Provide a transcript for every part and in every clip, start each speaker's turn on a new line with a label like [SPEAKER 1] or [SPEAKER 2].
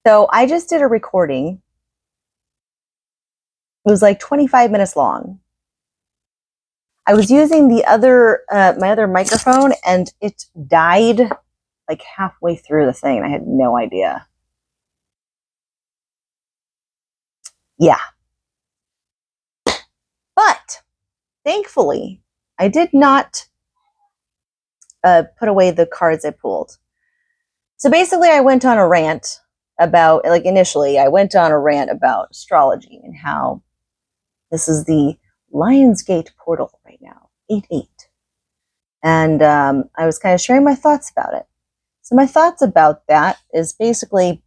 [SPEAKER 1] So I just did a recording. It was like 25 minutes long. I was using the other my other microphone, and it died like halfway through the thing. I had no idea. Yeah. But thankfully, I did not put away the cards I pulled. So basically, I went on a rant about, like, initially, I went on a rant about astrology and how this is the Lionsgate portal right now, 8-8. And I was kind of sharing my thoughts about it. So my thoughts about that is basically,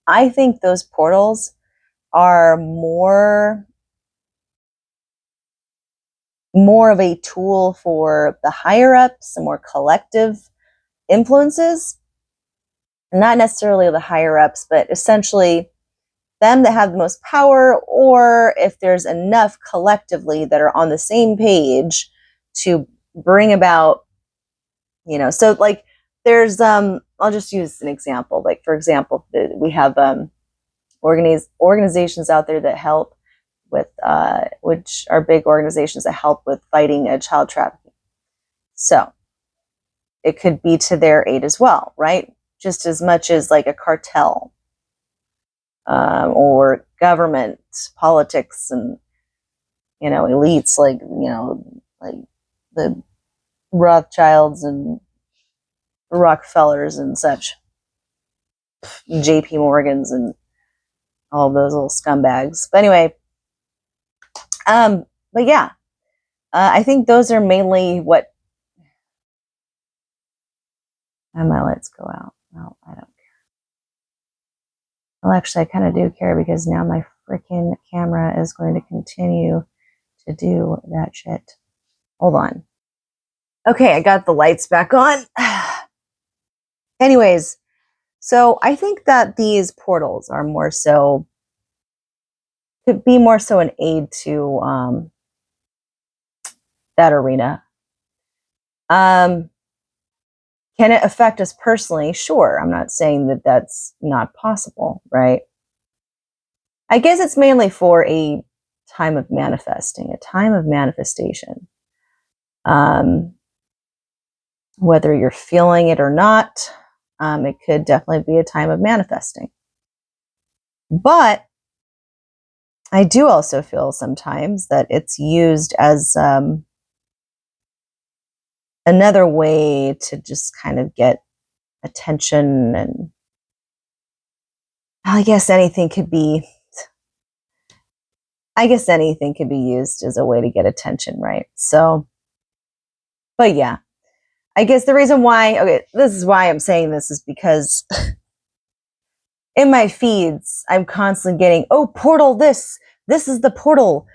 [SPEAKER 1] I think those portals are more of a tool for the higher ups and more collective influences, not necessarily the higher ups, but essentially them that have the most power, or if there's enough collectively that are on the same page to bring about, so like there's I'll just use an example. Like, for example, we have organizations out there that help with which are big organizations that help with fighting child trafficking. So it could be to their aid as well, right? Just as much as like a cartel, or government, politics, and elites, like like the Rothschilds and Rockefellers and such, J.P. Morgans and all of those little scumbags. But anyway, but yeah, I think those are mainly what. My lights go out. Well, I don't care. Well, actually, I kind of do care, because now my freaking camera is going to continue to do that shit. Hold on. Okay, I got the lights back on. Anyways, so I think that these portals are more so, could be more so an aid to that arena. Can it affect us personally? Sure. I'm not saying that that's not possible, right? I guess it's mainly for a time of manifesting, a time of manifestation. Whether you're feeling it or not, it could definitely be a time of manifesting. But I do also feel sometimes that it's used as another way to just kind of get attention, and I guess anything could be used as a way to get attention, right? So, but yeah, I guess the reason why, okay, this is why I'm saying this, is because in my feeds, I'm constantly getting, oh, portal this is the portal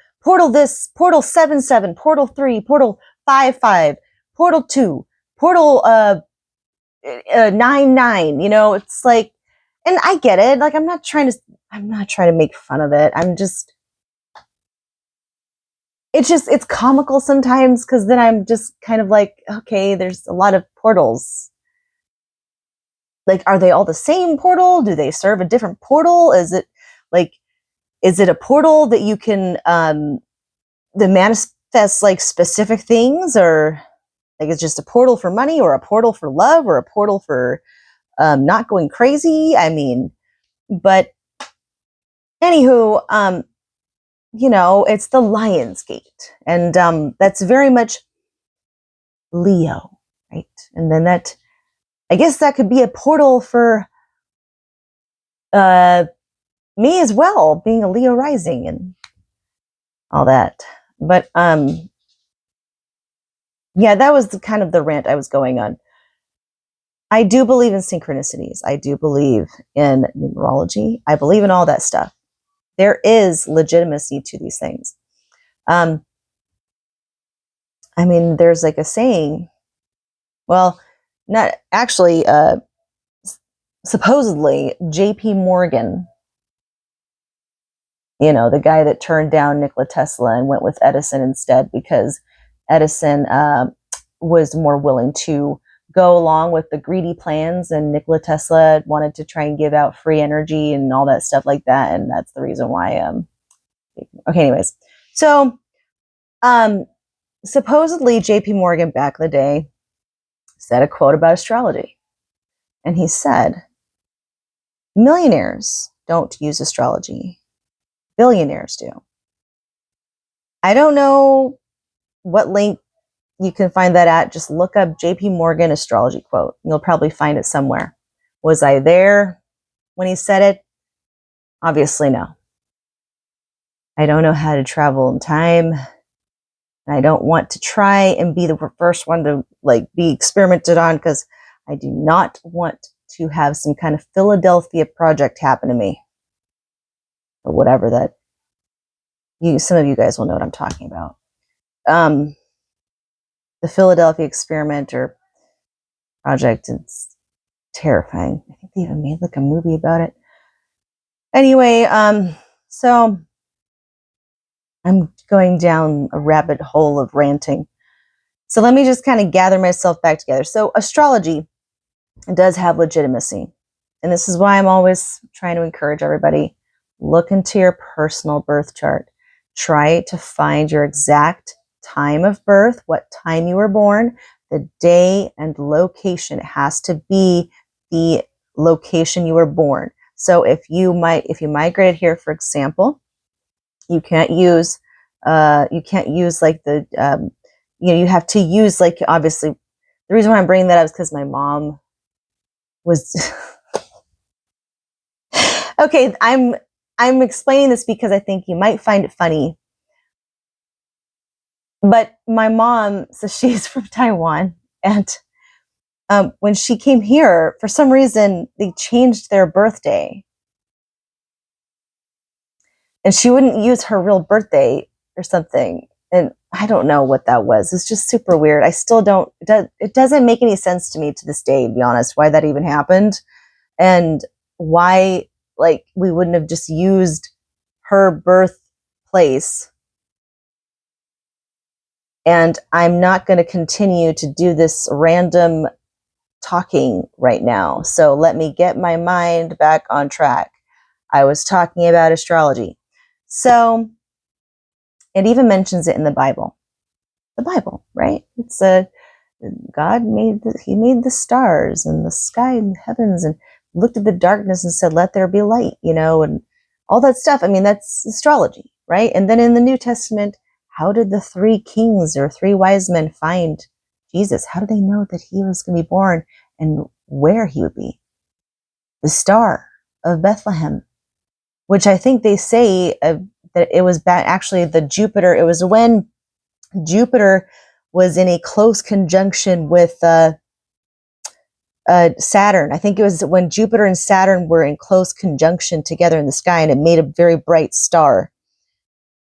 [SPEAKER 1] this, portal 7-7, portal 3, portal 5-5, portal 2, portal 9-9, it's like, and I get it. Like, I'm not trying to make fun of it. It's comical sometimes, because then I'm just kind of like, okay, there's a lot of portals. Like, are they all the same portal? Do they serve a different portal? Is it a portal that you can that manifests like specific things, or like it's just a portal for money, or a portal for love, or a portal for not going crazy? I mean, but anywho, it's the Lionsgate, and that's very much Leo, right? And then that, I guess that could be a portal for me as well, being a Leo rising and all that. But yeah, that was kind of the rant I was going on. I do believe in synchronicities. I do believe in numerology. I believe in all that stuff. There is legitimacy to these things. I mean, there's like a saying, well, not actually, supposedly J.P. Morgan, the guy that turned down Nikola Tesla and went with Edison instead, because Edison was more willing to go along with the greedy plans, and Nikola Tesla wanted to try and give out free energy and all that stuff like that, and that's the reason why okay, anyways. So supposedly JP Morgan back in the day said a quote about astrology, and he said, millionaires don't use astrology, billionaires do. I don't know what link you can find that at. Just look up JP Morgan astrology quote. You'll probably find it somewhere. Was I there when he said it? Obviously no. I don't know how to travel in time, and I don't want to try and be the first one to be experimented on, because I do not want to have some kind of Philadelphia project happen to me, or whatever that some of you guys will know what I'm talking about. The Philadelphia experiment or project, it's terrifying. I think they even made a movie about it. Anyway, so I'm going down a rabbit hole of ranting. So let me just kind of gather myself back together. So astrology does have legitimacy. And this is why I'm always trying to encourage everybody, look into your personal birth chart. Try to find your exact time of birth, what time you were born, the day and location. It has to be the location you were born. So if you migrated here, for example, you can't use the you have to use obviously. The reason why I'm bringing that up is because my mom was okay. I'm explaining this because I think you might find it funny. But my mom, so she's from Taiwan, and when she came here, for some reason, they changed their birthday. And she wouldn't use her real birthday or something. And I don't know what that was. It's just super weird. I still don't, it doesn't make any sense to me to this day, to be honest, why that even happened. And why, we wouldn't have just used her birthplace. And I'm not going to continue to do this random talking right now. So let me get my mind back on track. I was talking about astrology. So it even mentions it in the Bible. The Bible, right? It's God made he made the stars and the sky and heavens, and looked at the darkness and said, let there be light, and all that stuff. I mean, that's astrology, right? And then in the New Testament, how did the three kings or three wise men find Jesus? How did they know that he was going to be born and where he would be? The star of Bethlehem, which I think they say that it was actually the Jupiter. It was when Jupiter was in a close conjunction with Saturn. I think it was when Jupiter and Saturn were in close conjunction together in the sky, and it made a very bright star.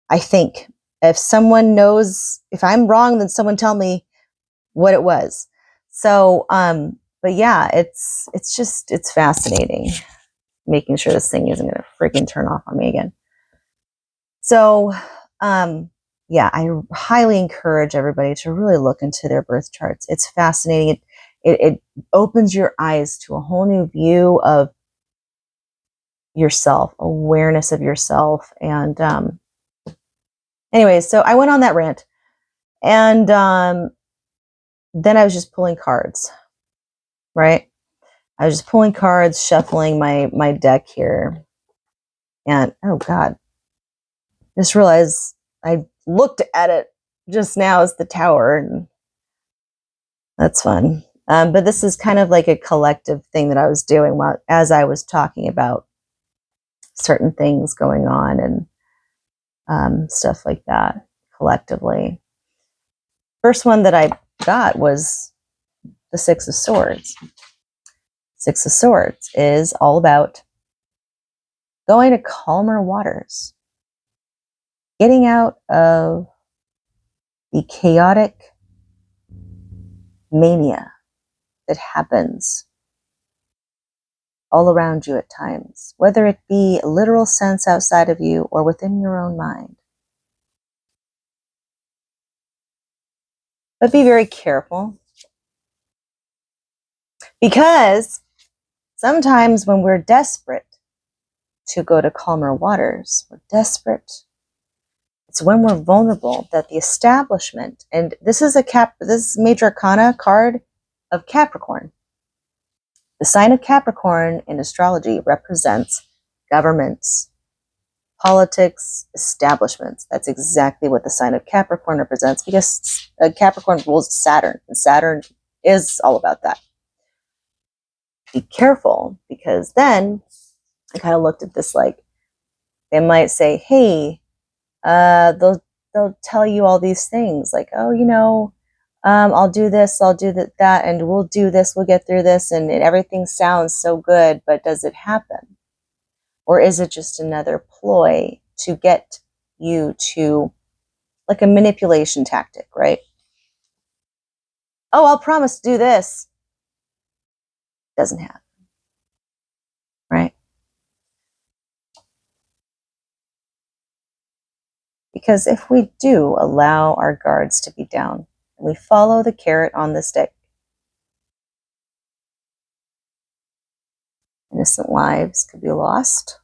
[SPEAKER 1] I think. If someone knows, if I'm wrong, then someone tell me what it was. So, but yeah, it's fascinating. Making sure this thing isn't going to freaking turn off on me again. So, yeah, I highly encourage everybody to really look into their birth charts. It's fascinating. It opens your eyes to a whole new view of yourself, awareness of yourself. And anyways, so I went on that rant, and then I was just pulling cards, right? I was just pulling cards, shuffling my deck here, and oh God, just realized I looked at it just now as the Tower, and that's fun. But this is kind of like a collective thing that I was doing as I was talking about certain things going on and stuff like that collectively. First one that I got was the Six of Swords. Six of Swords is all about going to calmer waters, getting out of the chaotic mania that happens all around you at times, whether it be a literal sense outside of you or within your own mind. But be very careful Because sometimes when we're desperate to go to calmer waters, we're desperate. It's when we're vulnerable that the establishment, and this is Major Arcana card of Capricorn. The sign of Capricorn in astrology represents governments, politics, establishments. That's exactly what the sign of Capricorn represents, because Capricorn rules Saturn, and Saturn is all about that. Be careful, because then I kind of looked at this like, they might say, hey, they'll tell you all these things like, oh, I'll do this, I'll do that, and we'll do this, we'll get through this, and everything sounds so good, but does it happen? Or is it just another ploy to get you to, like a manipulation tactic, right? Oh, I'll promise to do this. Doesn't happen, right? Because if we do allow our guards to be down, and we follow the carrot on the stick, innocent lives could be lost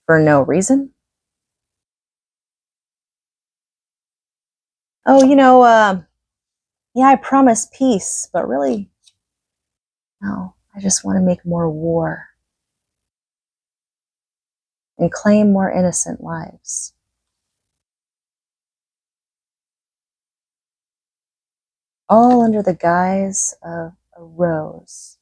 [SPEAKER 1] for no reason. Oh, yeah, I promise peace, but really, no, I just want to make more war and claim more innocent lives. All under the guise of a rose.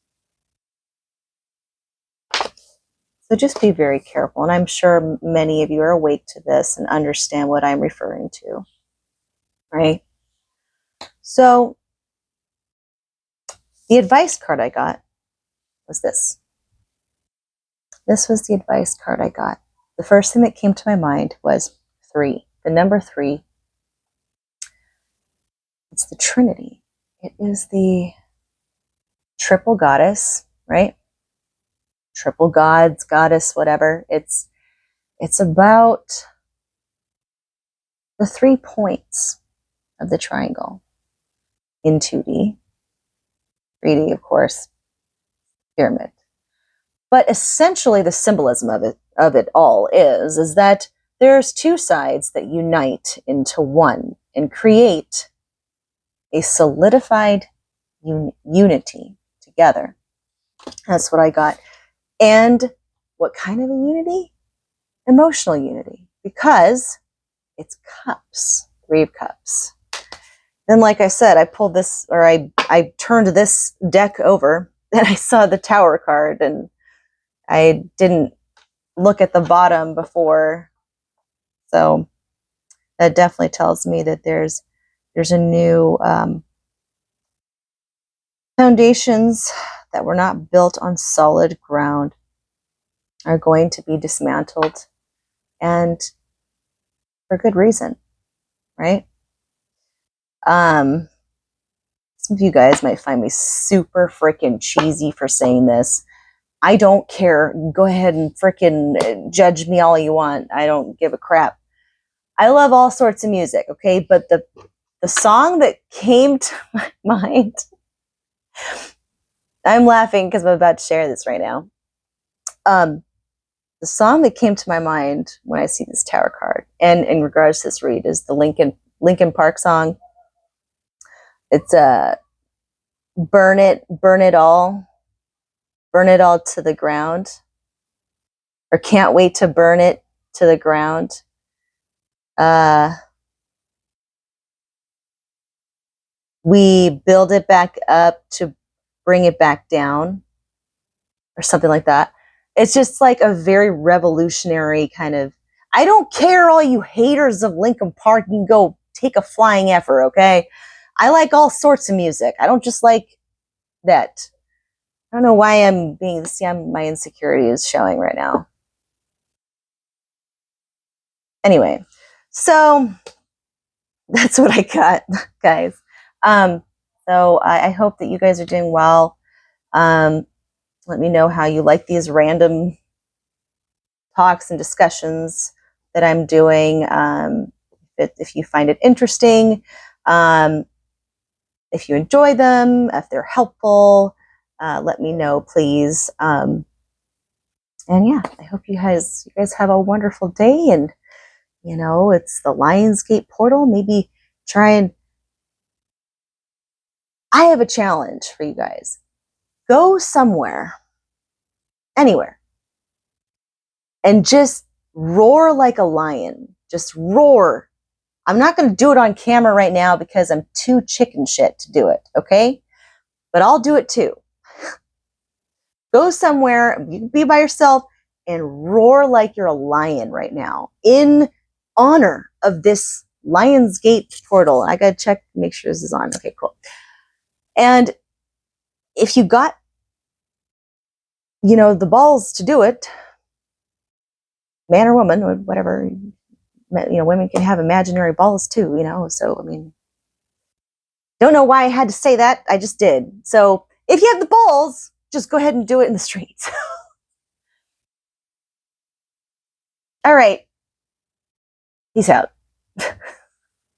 [SPEAKER 1] So just be very careful, and I'm sure many of you are awake to this and understand what I'm referring to, right? So the advice card I got was this. This was the advice card I got. The first thing that came to my mind was 3, the number 3. It's the Trinity. It is the triple goddess, right? Triple gods, goddess, whatever. It's about the 3 points of the triangle in 2D. 3D, of course, pyramid. But essentially the symbolism of it all is that there's 2 sides that unite into one and create a solidified unity together. That's what I got. And what kind of a unity? Emotional unity, because it's cups, 3 of cups. Then, like I said, I pulled this, or I turned this deck over, and I saw the Tower card, and I didn't look at the bottom before. So that definitely tells me that there's a new foundations that were not built on solid ground are going to be dismantled, and for good reason, right? Some of you guys might find me super freaking cheesy for saying this. I don't care. Go ahead and freaking judge me all you want. I don't give a crap. I love all sorts of music, okay? But the song that came to my mind, I'm laughing because I'm about to share this right now. The song that came to my mind when I see this Tower card, and in regards to this read, is the Linkin Park song. It's burn it all to the ground, or can't wait to burn it to the ground. We build it back up to bring it back down, or something like that. It's just like a very revolutionary kind of, I don't care, all you haters of Linkin Park, you can go take a flying effort, okay? I like all sorts of music. I don't just like that. I don't know why my insecurity is showing right now. Anyway, so that's what I got, guys. So I hope that you guys are doing well. Let me know how you like these random talks and discussions that I'm doing. If you find it interesting, if you enjoy them, if they're helpful, let me know, please. And yeah, I hope you guys have a wonderful day. And it's the Lionsgate portal. Maybe try and. I have a challenge for you guys. Go somewhere, anywhere, and just roar like a lion. Just roar. I'm not going to do it on camera right now because I'm too chicken shit to do it, okay? But I'll do it too. Go somewhere, you can be by yourself, and roar like you're a lion right now in honor of this Lionsgate portal. I got to check, make sure this is on. Okay, cool. And if you got, the balls to do it, man or woman, or whatever, women can have imaginary balls too, so, I mean, don't know why I had to say that. I just did. So if you have the balls, just go ahead and do it in the streets. All right. Peace out.